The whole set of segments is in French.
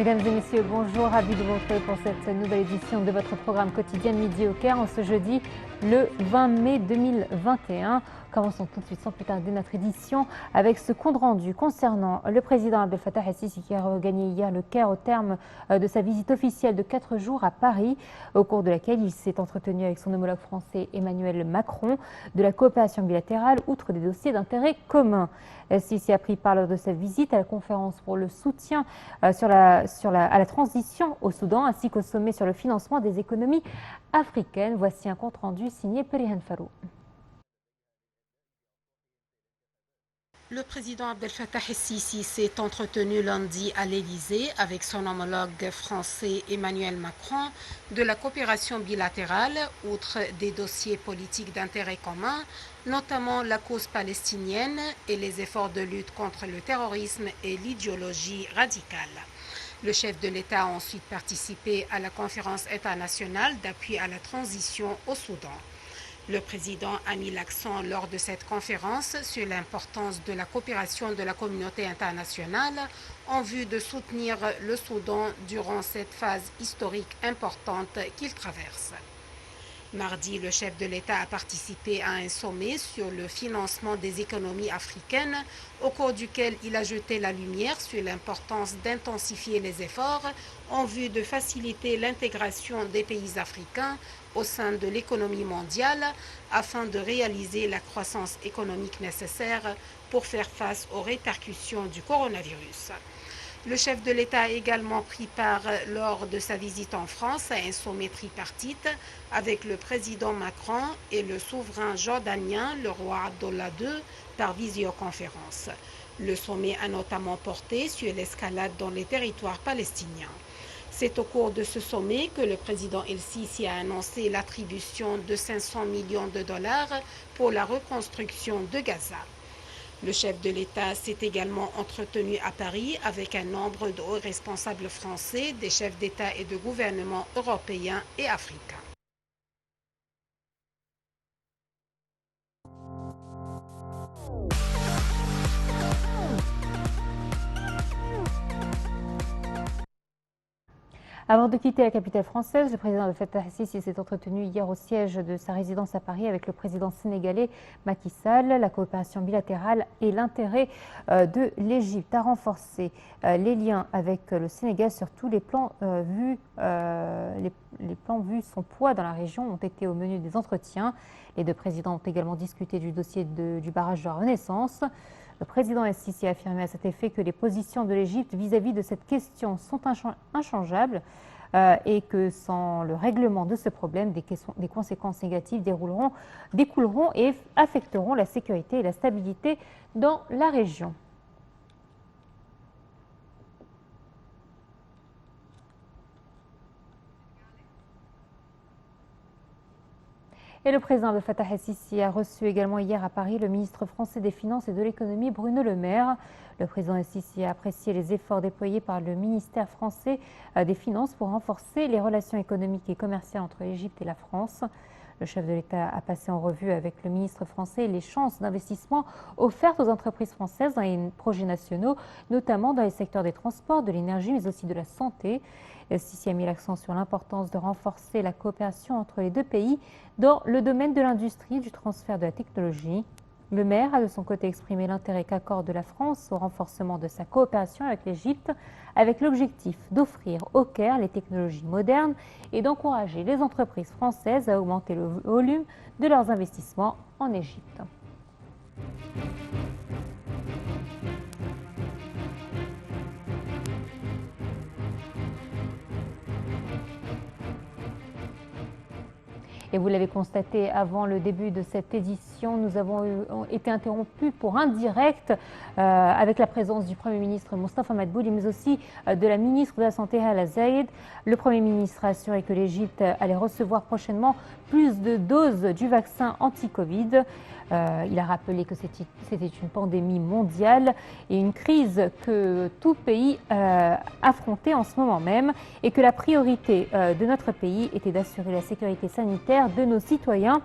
Mesdames et messieurs, bonjour, ravi de vous retrouver pour cette nouvelle édition de votre programme quotidien Midi au Caire en ce jeudi le 20 mai 2021. Commençons tout de suite sans plus tarder notre édition avec ce compte rendu concernant le président Abdel Fattah el-Sisi qui a regagné hier le Caire au terme de sa visite officielle de 4 jours à Paris, au cours de laquelle il s'est entretenu avec son homologue français Emmanuel Macron de la coopération bilatérale outre des dossiers d'intérêt commun. El-Sisi a pris part lors de cette visite à la conférence pour le soutien à la transition au Soudan ainsi qu'au sommet sur le financement des économies africaines. Voici un compte rendu signé Perihan Farou. Le président Abdel Fattah el-Sisi s'est entretenu lundi à l'Élysée avec son homologue français Emmanuel Macron de la coopération bilatérale, outre des dossiers politiques d'intérêt commun, notamment la cause palestinienne et les efforts de lutte contre le terrorisme et l'idéologie radicale. Le chef de l'État a ensuite participé à la conférence internationale d'appui à la transition au Soudan. Le président a mis l'accent lors de cette conférence sur l'importance de la coopération de la communauté internationale en vue de soutenir le Soudan durant cette phase historique importante qu'il traverse. Mardi, le chef de l'État a participé à un sommet sur le financement des économies africaines, au cours duquel il a jeté la lumière sur l'importance d'intensifier les efforts en vue de faciliter l'intégration des pays africains au sein de l'économie mondiale afin de réaliser la croissance économique nécessaire pour faire face aux répercussions du coronavirus. Le chef de l'État a également pris part lors de sa visite en France à un sommet tripartite avec le président Macron et le souverain jordanien, le roi Abdallah II, par visioconférence. Le sommet a notamment porté sur l'escalade dans les territoires palestiniens. C'est au cours de ce sommet que le président el-Sisi a annoncé l'attribution de 500 millions de dollars pour la reconstruction de Gaza. Le chef de l'État s'est également entretenu à Paris avec un nombre de hauts responsables français, des chefs d'État et de gouvernement européens et africains. Avant de quitter la capitale française, le président Abdel Fattah el-Sisi s'est entretenu hier au siège de sa résidence à Paris avec le président sénégalais Macky Sall. La coopération bilatérale et l'intérêt de l'Égypte à renforcer les liens avec le Sénégal sur tous les plans vus. Les plans vus, son poids dans la région ont été au menu des entretiens. Les deux présidents ont également discuté du dossier du barrage de la Renaissance. Le président el-Sisi a affirmé à cet effet que les positions de l'Égypte vis-à-vis de cette question sont inchangeables et que sans le règlement de ce problème, des conséquences négatives découleront et affecteront la sécurité et la stabilité dans la région. Et le président Abdel Fattah el-Sisi a reçu également hier à Paris le ministre français des Finances et de l'Économie, Bruno Le Maire. Le président el-Sisi a apprécié les efforts déployés par le ministère français des Finances pour renforcer les relations économiques et commerciales entre l'Égypte et la France. Le chef de l'État a passé en revue avec le ministre français les chances d'investissement offertes aux entreprises françaises dans les projets nationaux, notamment dans les secteurs des transports, de l'énergie, mais aussi de la santé. El-Sisi a mis l'accent sur l'importance de renforcer la coopération entre les deux pays dans le domaine de l'industrie et du transfert de la technologie. Le maire a de son côté exprimé l'intérêt qu'accorde la France au renforcement de sa coopération avec l'Égypte, avec l'objectif d'offrir au Caire les technologies modernes et d'encourager les entreprises françaises à augmenter le volume de leurs investissements en Égypte. Et vous l'avez constaté avant le début de cette édition, nous avons été interrompus pour un direct avec la présence du Premier ministre Mostafa Madbouli, mais aussi de la ministre de la Santé Hala Zaïd. Le Premier ministre a assuré que l'Égypte allait recevoir prochainement plus de doses du vaccin anti-Covid. Il a rappelé que c'était une pandémie mondiale et une crise que tout pays affrontait en ce moment même et que la priorité de notre pays était d'assurer la sécurité sanitaire de nos citoyens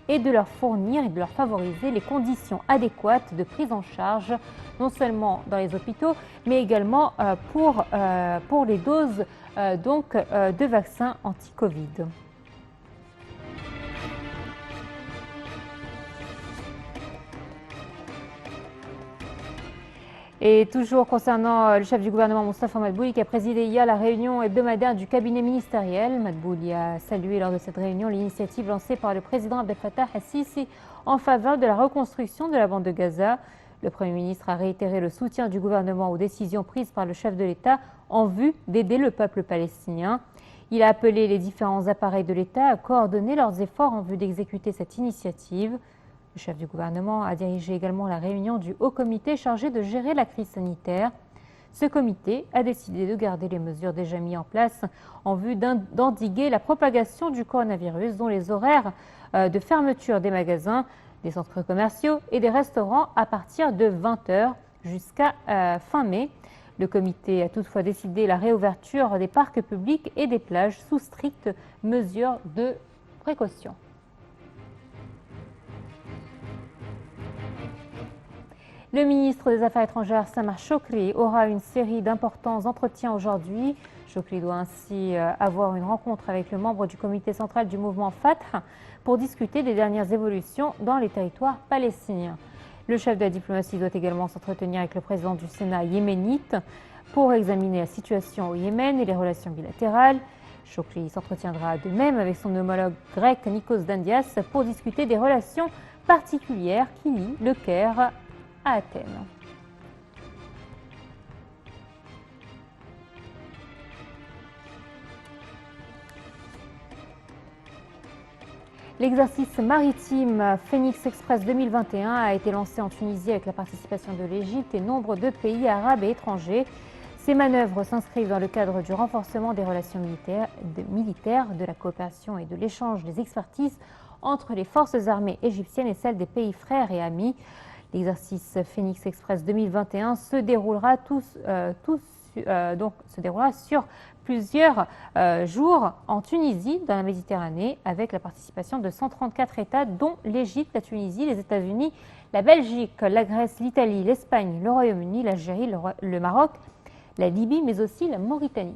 et de leur fournir et de leur favoriser les conditions adéquates de prise en charge, non seulement dans les hôpitaux, mais également pour les doses de vaccins anti-Covid. Et toujours concernant le chef du gouvernement Moustapha Madbouli qui a présidé hier la réunion hebdomadaire du cabinet ministériel. Madbouli a salué lors de cette réunion l'initiative lancée par le président Abdel Fattah el-Sisi en faveur de la reconstruction de la bande de Gaza. Le Premier ministre a réitéré le soutien du gouvernement aux décisions prises par le chef de l'État en vue d'aider le peuple palestinien. Il a appelé les différents appareils de l'État à coordonner leurs efforts en vue d'exécuter cette initiative. Le chef du gouvernement a dirigé également la réunion du Haut Comité chargé de gérer la crise sanitaire. Ce comité a décidé de garder les mesures déjà mises en place en vue d'endiguer la propagation du coronavirus, dont les horaires de fermeture des magasins, des centres commerciaux et des restaurants à partir de 20 h jusqu'à fin mai. Le comité a toutefois décidé la réouverture des parcs publics et des plages sous strictes mesures de précaution. Le ministre des Affaires étrangères, Samar Chokri, aura une série d'importants entretiens aujourd'hui. Chokri doit ainsi avoir une rencontre avec le membre du comité central du mouvement Fatah pour discuter des dernières évolutions dans les territoires palestiniens. Le chef de la diplomatie doit également s'entretenir avec le président du Sénat yéménite pour examiner la situation au Yémen et les relations bilatérales. Chokri s'entretiendra de même avec son homologue grec Nikos Dandias pour discuter des relations particulières qui lient le Caire à Athènes. L'exercice maritime Phoenix Express 2021 a été lancé en Tunisie avec la participation de l'Égypte et nombre de pays arabes et étrangers. Ces manœuvres s'inscrivent dans le cadre du renforcement des relations militaires, de la coopération et de l'échange des expertises entre les forces armées égyptiennes et celles des pays frères et amis. L'exercice Phoenix Express 2021 se déroulera sur plusieurs jours en Tunisie, dans la Méditerranée, avec la participation de 134 États, dont l'Égypte, la Tunisie, les États-Unis, la Belgique, la Grèce, l'Italie, l'Espagne, le Royaume-Uni, l'Algérie, le Maroc, la Libye, mais aussi la Mauritanie.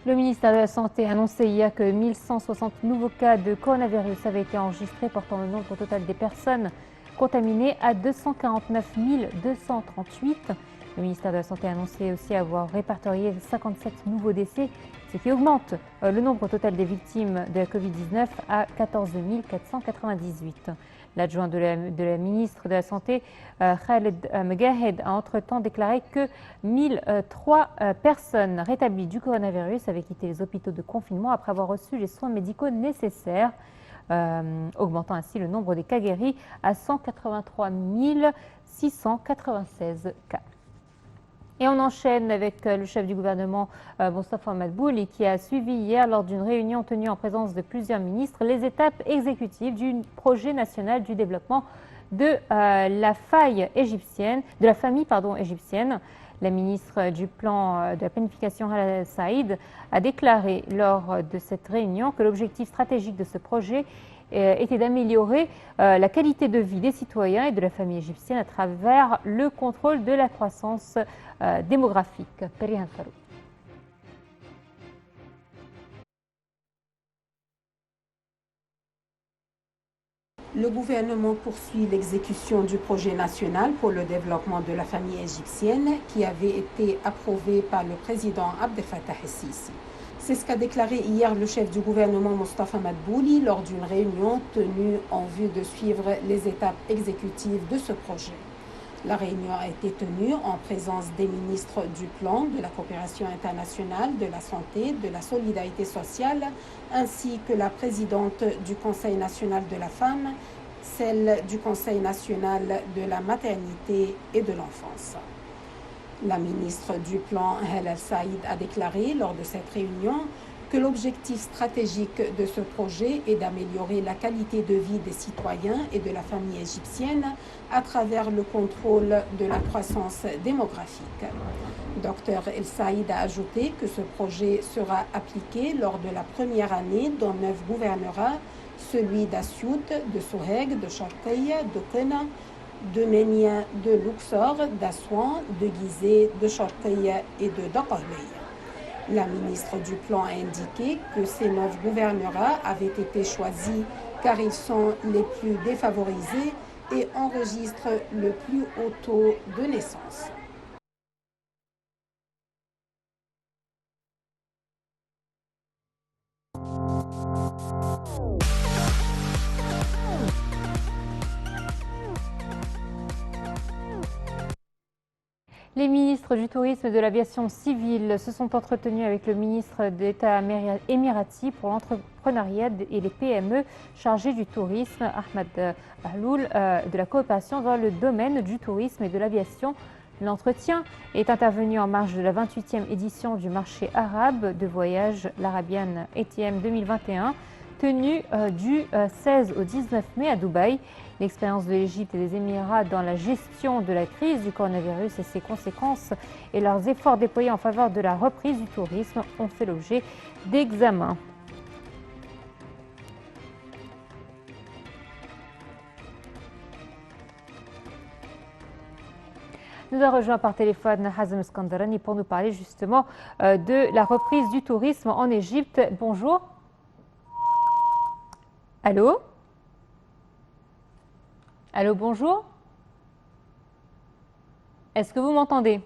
Le ministère de la Santé a annoncé hier que 1160 nouveaux cas de coronavirus avaient été enregistrés, portant le nombre total des personnes contaminées à 249 238. Le ministère de la Santé a annoncé aussi avoir répertorié 57 nouveaux décès, ce qui augmente le nombre total des victimes de la Covid-19 à 14 498. L'adjoint de la ministre de la Santé, Khaled Megahed, a entre-temps déclaré que 1003 personnes rétablies du coronavirus avaient quitté les hôpitaux de confinement après avoir reçu les soins médicaux nécessaires, augmentant ainsi le nombre des cas guéris à 183 696 cas. Et on enchaîne avec le chef du gouvernement, Moustapha Madbouli, qui a suivi hier, lors d'une réunion tenue en présence de plusieurs ministres, les étapes exécutives du projet national du développement de la famille égyptienne. La ministre du plan de la planification, Hala Saïd, a déclaré lors de cette réunion que l'objectif stratégique de ce projet était d'améliorer la qualité de vie des citoyens et de la famille égyptienne à travers le contrôle de la croissance démographique. Perihan Farouk. Le gouvernement poursuit l'exécution du projet national pour le développement de la famille égyptienne qui avait été approuvé par le président Abdel Fattah el-Sisi. C'est ce qu'a déclaré hier le chef du gouvernement Mostafa Madbouli lors d'une réunion tenue en vue de suivre les étapes exécutives de ce projet. La réunion a été tenue en présence des ministres du Plan, de la coopération internationale, de la santé, de la solidarité sociale, ainsi que la présidente du Conseil national de la femme, celle du Conseil national de la maternité et de l'enfance. La ministre du Plan, Hala Saïd, a déclaré lors de cette réunion que l'objectif stratégique de ce projet est d'améliorer la qualité de vie des citoyens et de la famille égyptienne à travers le contrôle de la croissance démographique. Dr El Saïd a ajouté que ce projet sera appliqué lors de la première année dans 9 gouvernorats, celui d'Assiout, de Soheg, de Sharqiya, de Qena, de Ménia, de Luxor, d'Assouan, de Gizeh, de Sharqiya et de Dakarley. La ministre du Plan a indiqué que ces 9 gouvernorats avaient été choisis car ils sont les plus défavorisés et enregistrent le plus haut taux de naissance. Les ministres du tourisme et de l'aviation civile se sont entretenus avec le ministre d'État émirati pour l'entrepreneuriat et les PME chargé du tourisme, Ahmed Bahloul, de la coopération dans le domaine du tourisme et de l'aviation. L'entretien est intervenu en marge de la 28e édition du marché arabe de voyage, l'Arabian ATM 2021, tenu du 16 au 19 mai à Dubaï. L'expérience de l'Égypte et des Émirats dans la gestion de la crise du coronavirus et ses conséquences et leurs efforts déployés en faveur de la reprise du tourisme ont fait l'objet d'examens. Nous a rejoint par téléphone Hazem Skandarani pour nous parler justement de la reprise du tourisme en Égypte. Bonjour. Allô? Allô, bonjour. Est-ce que vous m'entendez?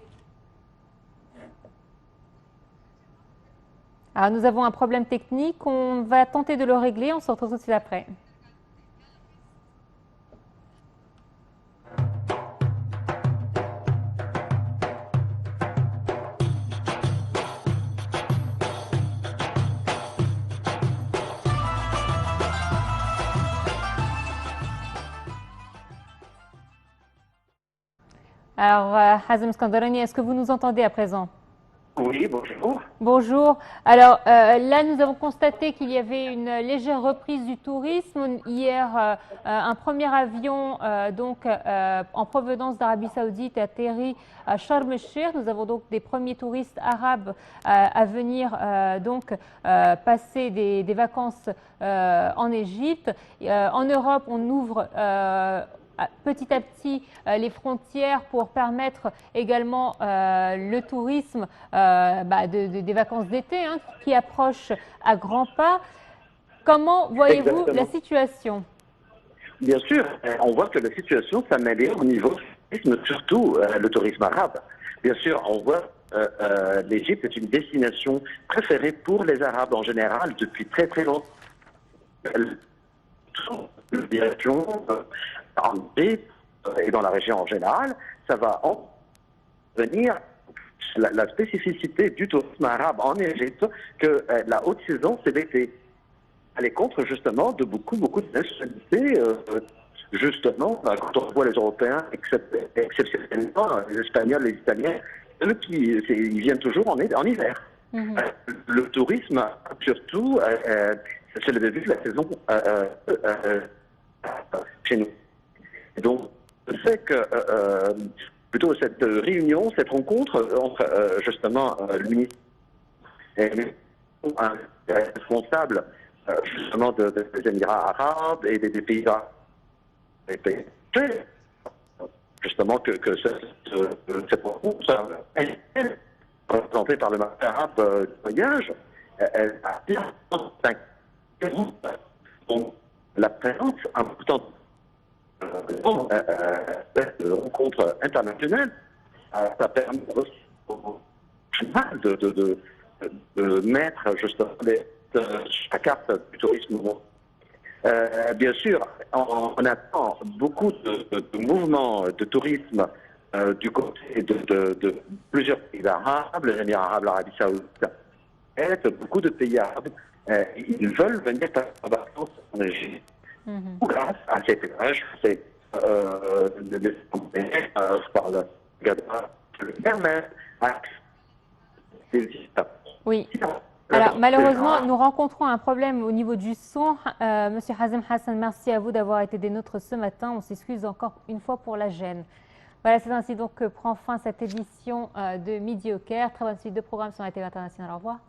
Alors, nous avons un problème technique. On va tenter de le régler. On se retrouve tout de suite après. Alors, Hazem Skandarani, est-ce que vous nous entendez à présent? Oui, bonjour. Bonjour. Alors là, nous avons constaté qu'il y avait une légère reprise du tourisme. Hier, un premier avion en provenance d'Arabie Saoudite a atterri à Sharm el-Sheikh. Nous avons donc des premiers touristes arabes à venir passer des vacances en Égypte. En Europe, on ouvre petit à petit les frontières pour permettre également le tourisme des vacances d'été qui approchent à grands pas. Comment voyez-vous la situation? Bien sûr, on voit que la situation s'améliore au niveau du tourisme, surtout le tourisme arabe. Bien sûr, on voit l'Égypte est une destination préférée pour les Arabes en général depuis très très longtemps. Et dans la région en général, ça va en venir la spécificité du tourisme arabe en Égypte, que la haute saison, c'est l'été. Elle est contre justement de beaucoup de nationalités, justement, quand on voit les Européens, exceptionnellement, les Espagnols, les Italiens, eux ils viennent toujours en hiver. Le tourisme, surtout, c'est le début de la saison chez nous. Et donc, le fait que plutôt cette réunion, cette rencontre entre justement le ministre et un responsable justement des Émirats arabes et des pays arabes, justement que cette rencontre représentée par le marché arabe du voyage, elle a bien la présence importante de rencontres internationales. Ça permet aussi de mettre justement la carte du tourisme. Bien sûr, on attend beaucoup de mouvements de tourisme du côté de plusieurs pays arabes, les Émirats arabes, l'Arabie saoudite, et beaucoup de pays arabes. Ils veulent venir faire des vacances en Égypte. Grâce à cet étage, c'est je parle de le permettre à des visiteurs. Oui. Alors malheureusement, nous rencontrons un problème au niveau du son. Monsieur Hazem Hassan, merci à vous d'avoir été des nôtres ce matin. On s'excuse encore une fois pour la gêne. Voilà, c'est ainsi donc que prend fin cette édition de Midi au Caire. Très bonne suite de programme sur la TV internationale. Au revoir.